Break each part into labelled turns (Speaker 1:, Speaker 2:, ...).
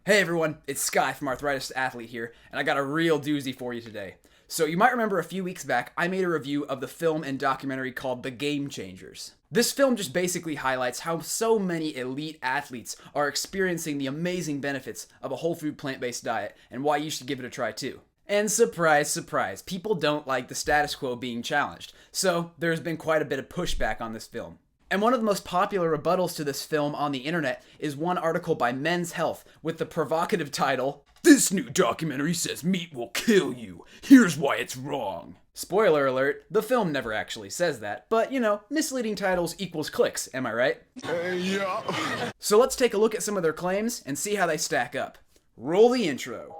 Speaker 1: Hey everyone, it's Sky from Arthritis to Athlete here, and I got a real doozy for you today. So you might remember a few weeks back, I made a review of the film and documentary called The Game Changers. This film just basically highlights how so many elite athletes are experiencing the amazing benefits of a whole food plant-based diet, and why you should give it a try too. And surprise, surprise, people don't like the status quo being challenged, so there's been quite a bit of pushback on this film. And one of the most popular rebuttals to this film on the internet is one article by Men's Health with the provocative title, "This new documentary says meat will kill you. Here's why it's wrong." Spoiler alert, the film never actually says that, but misleading titles equals clicks, am I right?
Speaker 2: Yeah.
Speaker 1: So let's take a look at some of their claims and see how they stack up. Roll the intro.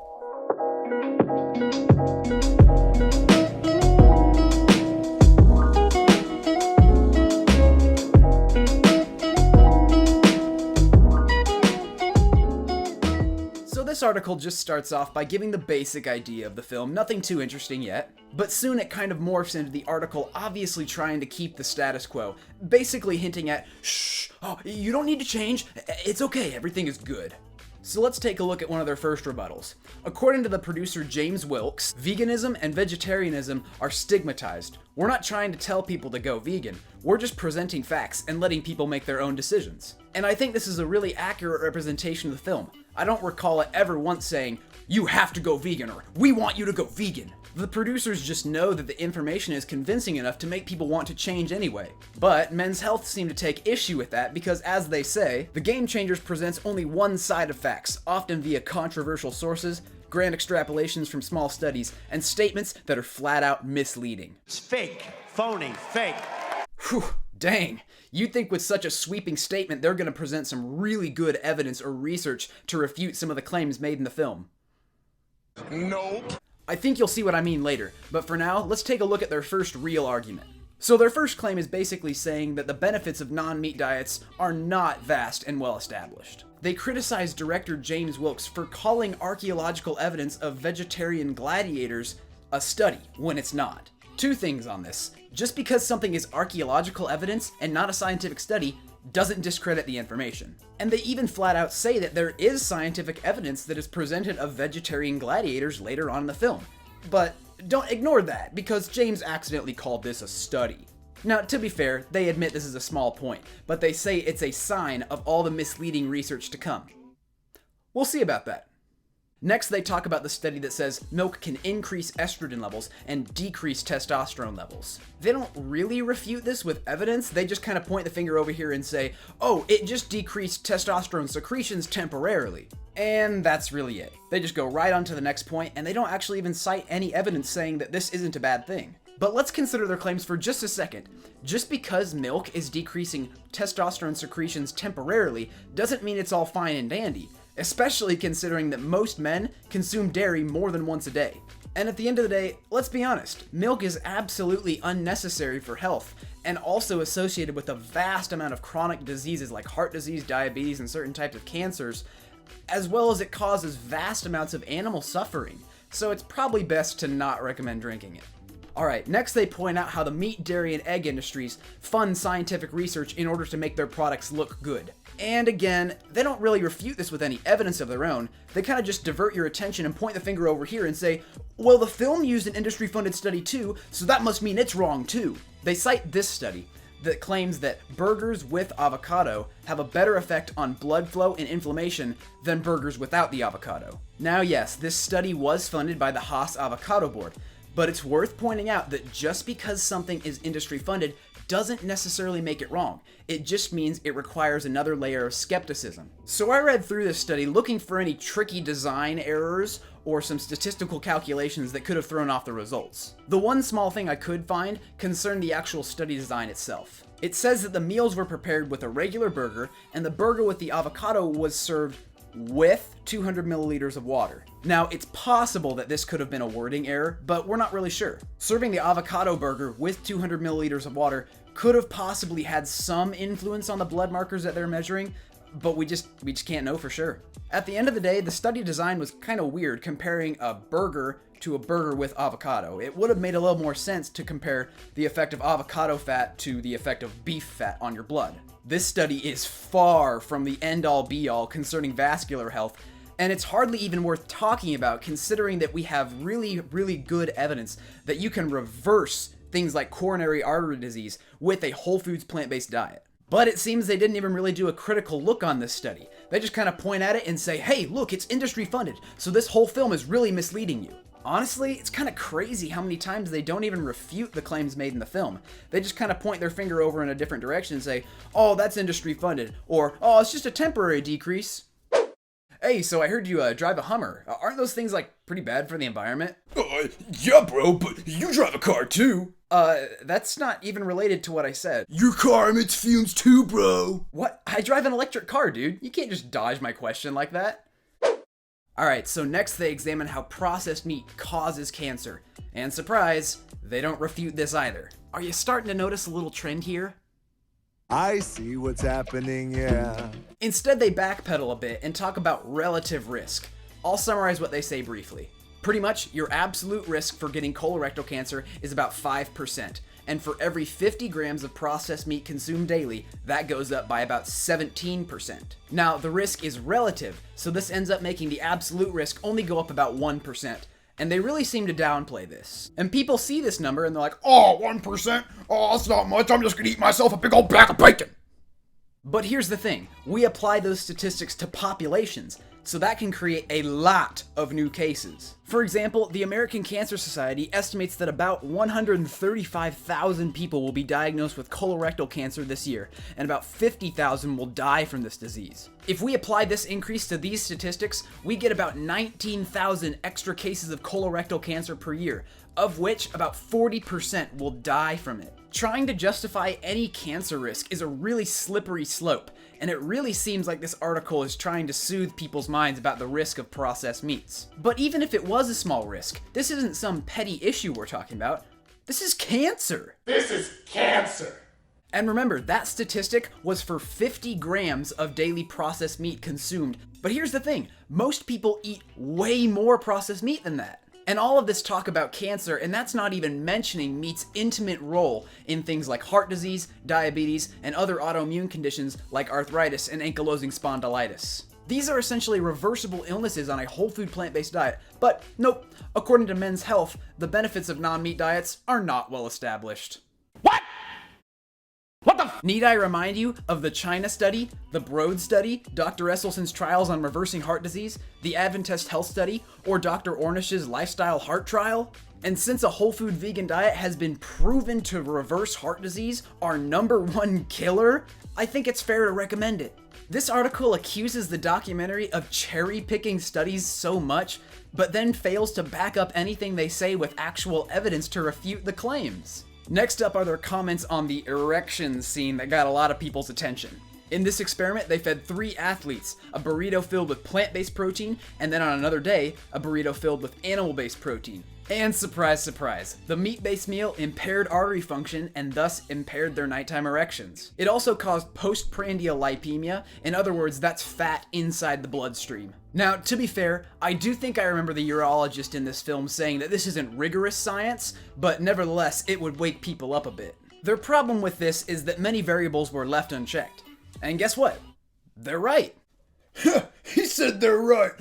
Speaker 1: This article just starts off by giving the basic idea of the film, nothing too interesting yet, but soon it kind of morphs into the article obviously trying to keep the status quo, basically hinting at, you don't need to change, it's okay, everything is good. So let's take a look at one of their first rebuttals. According to the producer James Wilkes, veganism and vegetarianism are stigmatized. We're not trying to tell people to go vegan, we're just presenting facts and letting people make their own decisions. And I think this is a really accurate representation of the film. I don't recall it ever once saying, "You have to go vegan," or "We want you to go vegan." The producers just know that the information is convincing enough to make people want to change anyway. But Men's Health seem to take issue with that because, as they say, The Game Changers presents only one side of facts, often via controversial sources, grand extrapolations from small studies, and statements that are flat out misleading.
Speaker 2: It's fake, phony, fake.
Speaker 1: Whew, dang. You'd think with such a sweeping statement they're going to present some really good evidence or research to refute some of the claims made in the film.
Speaker 2: Nope.
Speaker 1: I think you'll see what I mean later, but for now, let's take a look at their first real argument. So their first claim is basically saying that the benefits of non-meat diets are not vast and well established. They criticize director James Wilkes for calling archaeological evidence of vegetarian gladiators a study when it's not. Two things on this. Just because something is archaeological evidence and not a scientific study doesn't discredit the information. And they even flat out say that there is scientific evidence that is presented of vegetarian gladiators later on in the film. But don't ignore that, because James accidentally called this a study. Now, to be fair, they admit this is a small point, but they say it's a sign of all the misleading research to come. We'll see about that. Next, they talk about the study that says milk can increase estrogen levels and decrease testosterone levels. They don't really refute this with evidence, they just kind of point the finger over here and say, oh, it just decreased testosterone secretions temporarily. And that's really it. They just go right on to the next point, and they don't actually even cite any evidence saying that this isn't a bad thing. But let's consider their claims for just a second. Just because milk is decreasing testosterone secretions temporarily doesn't mean it's all fine and dandy. Especially considering that most men consume dairy more than once a day. And at the end of the day, let's be honest, milk is absolutely unnecessary for health, and also associated with a vast amount of chronic diseases like heart disease, diabetes, and certain types of cancers, as well as it causes vast amounts of animal suffering, so it's probably best to not recommend drinking it. Alright, next they point out how the meat, dairy, and egg industries fund scientific research in order to make their products look good. And again, they don't really refute this with any evidence of their own, they kind of just divert your attention and point the finger over here and say, well, the film used an industry-funded study too, so that must mean it's wrong too. They cite this study that claims that burgers with avocado have a better effect on blood flow and inflammation than burgers without the avocado. Now yes, this study was funded by the Haas Avocado Board, but it's worth pointing out that just because something is industry funded doesn't necessarily make it wrong. It just means it requires another layer of skepticism. So I read through this study looking for any tricky design errors or some statistical calculations that could have thrown off the results. The one small thing I could find concerned the actual study design itself. It says that the meals were prepared with a regular burger, and the burger with the avocado was served with 200 milliliters of water. Now, it's possible that this could have been a wording error, but we're not really sure. Serving the avocado burger with 200 milliliters of water could have possibly had some influence on the blood markers that they're measuring, but we just can't know for sure. At the end of the day, the study design was kind of weird comparing a burger to a burger with avocado. It would have made a little more sense to compare the effect of avocado fat to the effect of beef fat on your blood. This study is far from the end-all be-all concerning vascular health, And it's hardly even worth talking about considering that we have really, really good evidence that you can reverse things like coronary artery disease with a whole foods plant-based diet. But it seems they didn't even really do a critical look on this study. They just kind of point at it and say, hey, look, it's industry funded, so this whole film is really misleading you. Honestly, it's kind of crazy how many times they don't even refute the claims made in the film. They just kind of point their finger over in a different direction and say, oh, that's industry funded, or, oh, it's just a temporary decrease. Hey, so I heard you drive a Hummer. Aren't those things, like, pretty bad for the environment?
Speaker 3: Yeah, bro, but you drive a car too.
Speaker 1: That's not even related to what I said.
Speaker 3: Your car emits fumes too, bro.
Speaker 1: What? I drive an electric car, dude. You can't just dodge my question like that. Alright, so next they examine how processed meat causes cancer. And surprise, they don't refute this either. Are you starting to notice a little trend here?
Speaker 4: I see what's happening, yeah.
Speaker 1: Instead, they backpedal a bit and talk about relative risk. I'll summarize what they say briefly. Pretty much, your absolute risk for getting colorectal cancer is about 5%, and for every 50 grams of processed meat consumed daily, that goes up by about 17%. Now, the risk is relative, so this ends up making the absolute risk only go up about 1%, and they really seem to downplay this. And people see this number and they're like,
Speaker 3: Oh, 1%? Oh, that's not much. I'm just gonna eat myself a big old bag of bacon.
Speaker 1: but here's the thing, we apply those statistics to populations, so that can create a lot of new cases. For example, the American Cancer Society estimates that about 135,000 people will be diagnosed with colorectal cancer this year, and about 50,000 will die from this disease. If we apply this increase to these statistics, we get about 19,000 extra cases of colorectal cancer per year, of which about 40% will die from it. Trying to justify any cancer risk is a really slippery slope, and it really seems like this article is trying to soothe people's minds about the risk of processed meats. But even if it was a small risk, this isn't some petty issue we're talking about. This is cancer!
Speaker 2: This is cancer.
Speaker 1: And remember, that statistic was for 50 grams of daily processed meat consumed. But here's the thing, most people eat way more processed meat than that. And all of this talk about cancer, and that's not even mentioning meat's intimate role in things like heart disease, diabetes, and other autoimmune conditions like arthritis and ankylosing spondylitis. These are essentially reversible illnesses on a whole food plant-based diet, but nope, according to Men's Health, the benefits of non-meat diets are not well established.
Speaker 2: What? What the f-
Speaker 1: Need I remind you of the China study, the Broad study, Dr. Esselson's trials on reversing heart disease, the Adventist Health study, or Dr. Ornish's lifestyle heart trial? And since a whole food vegan diet has been proven to reverse heart disease, our #1 killer, I think it's fair to recommend it. This article accuses the documentary of cherry-picking studies so much, but then fails to back up anything they say with actual evidence to refute the claims. Next up are their comments on the erection scene that got a lot of people's attention. In this experiment, they fed 3 athletes a burrito filled with plant-based protein, and then on another day, a burrito filled with animal-based protein. And surprise, surprise, the meat-based meal impaired artery function and thus impaired their nighttime erections. It also caused postprandial lipemia, in other words, that's fat inside the bloodstream. Now, to be fair, I do think I remember the urologist in this film saying that this isn't rigorous science, but nevertheless, it would wake people up a bit. Their problem with this is that many variables were left unchecked. And guess what? They're right.
Speaker 3: He said they're right.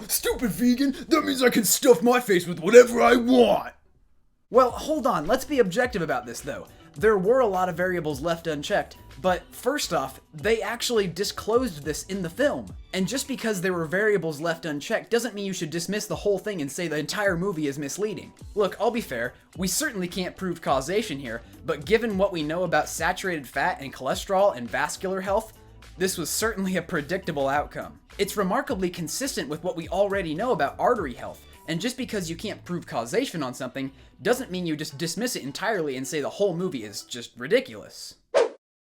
Speaker 3: Stupid vegan. That means I can stuff my face with whatever I want.
Speaker 1: Well, hold on, let's be objective about this though. There were a lot of variables left unchecked, but first off, they actually disclosed this in the film. And just because there were variables left unchecked doesn't mean you should dismiss the whole thing and say the entire movie is misleading. Look, I'll be fair, we certainly can't prove causation here, but given what we know about saturated fat and cholesterol and vascular health, this was certainly a predictable outcome. It's remarkably consistent with what we already know about artery health, and just because you can't prove causation on something doesn't mean you just dismiss it entirely and say the whole movie is just ridiculous.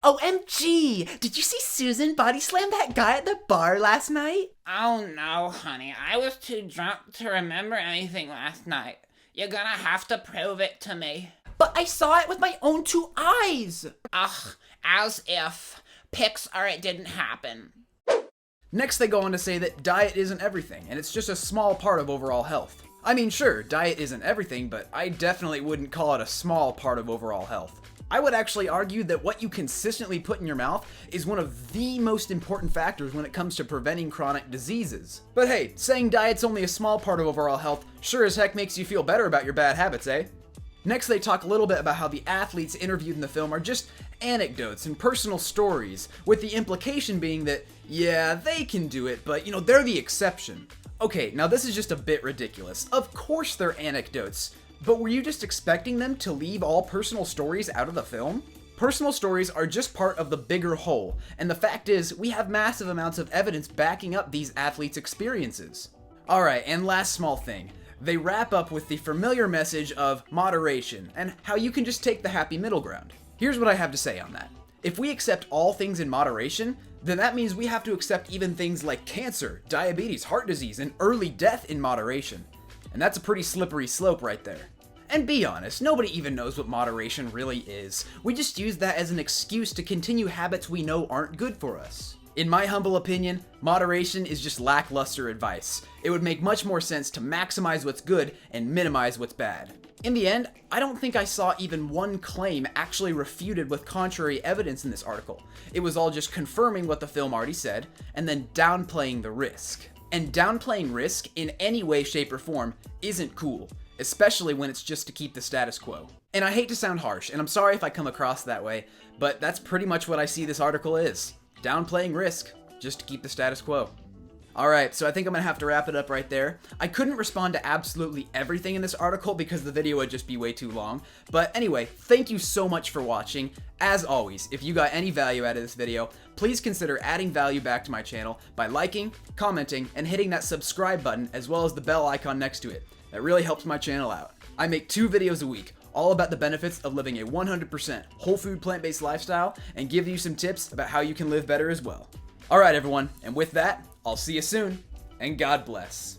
Speaker 5: OMG! Did you see Susan body slam that guy at the bar last night?
Speaker 6: Oh no, honey. I was too drunk to remember anything last night. You're gonna have to prove it to me.
Speaker 5: But I saw it with my own 2 eyes!
Speaker 6: Ugh, as if. Pics or it didn't happen.
Speaker 1: Next they go on to say that diet isn't everything, and it's just a small part of overall health. I mean, sure, diet isn't everything, but I definitely wouldn't call it a small part of overall health. I would actually argue that what you consistently put in your mouth is one of the most important factors when it comes to preventing chronic diseases. But hey, saying diet's only a small part of overall health sure as heck makes you feel better about your bad habits, eh? Next, they talk a little bit about how the athletes interviewed in the film are just anecdotes and personal stories, with the implication being that, yeah, they can do it, but they're the exception. Okay, now this is just a bit ridiculous. Of course they're anecdotes, but were you just expecting them to leave all personal stories out of the film? Personal stories are just part of the bigger whole, and the fact is, we have massive amounts of evidence backing up these athletes' experiences. Alright, and last small thing. They wrap up with the familiar message of moderation, and how you can just take the happy middle ground. Here's what I have to say on that. If we accept all things in moderation, then that means we have to accept even things like cancer, diabetes, heart disease, and early death in moderation. And that's a pretty slippery slope right there. And be honest, nobody even knows what moderation really is. We just use that as an excuse to continue habits we know aren't good for us. In my humble opinion, moderation is just lackluster advice. It would make much more sense to maximize what's good and minimize what's bad. In the end, I don't think I saw even one claim actually refuted with contrary evidence in this article. It was all just confirming what the film already said, and then downplaying the risk. And downplaying risk in any way, shape, or form isn't cool, especially when it's just to keep the status quo. And I hate to sound harsh, and I'm sorry if I come across that way, but that's pretty much what I see this article is. Downplaying risk, just to keep the status quo. Alright, so I think I'm gonna have to wrap it up right there. I couldn't respond to absolutely everything in this article because the video would just be way too long. But anyway, thank you so much for watching. As always, if you got any value out of this video, please consider adding value back to my channel by liking, commenting, and hitting that subscribe button as well as the bell icon next to it. That really helps my channel out. I make 2 videos a week, all about the benefits of living a 100% whole food plant-based lifestyle, and give you some tips about how you can live better as well. Alright everyone, and with that, I'll see you soon, and God bless.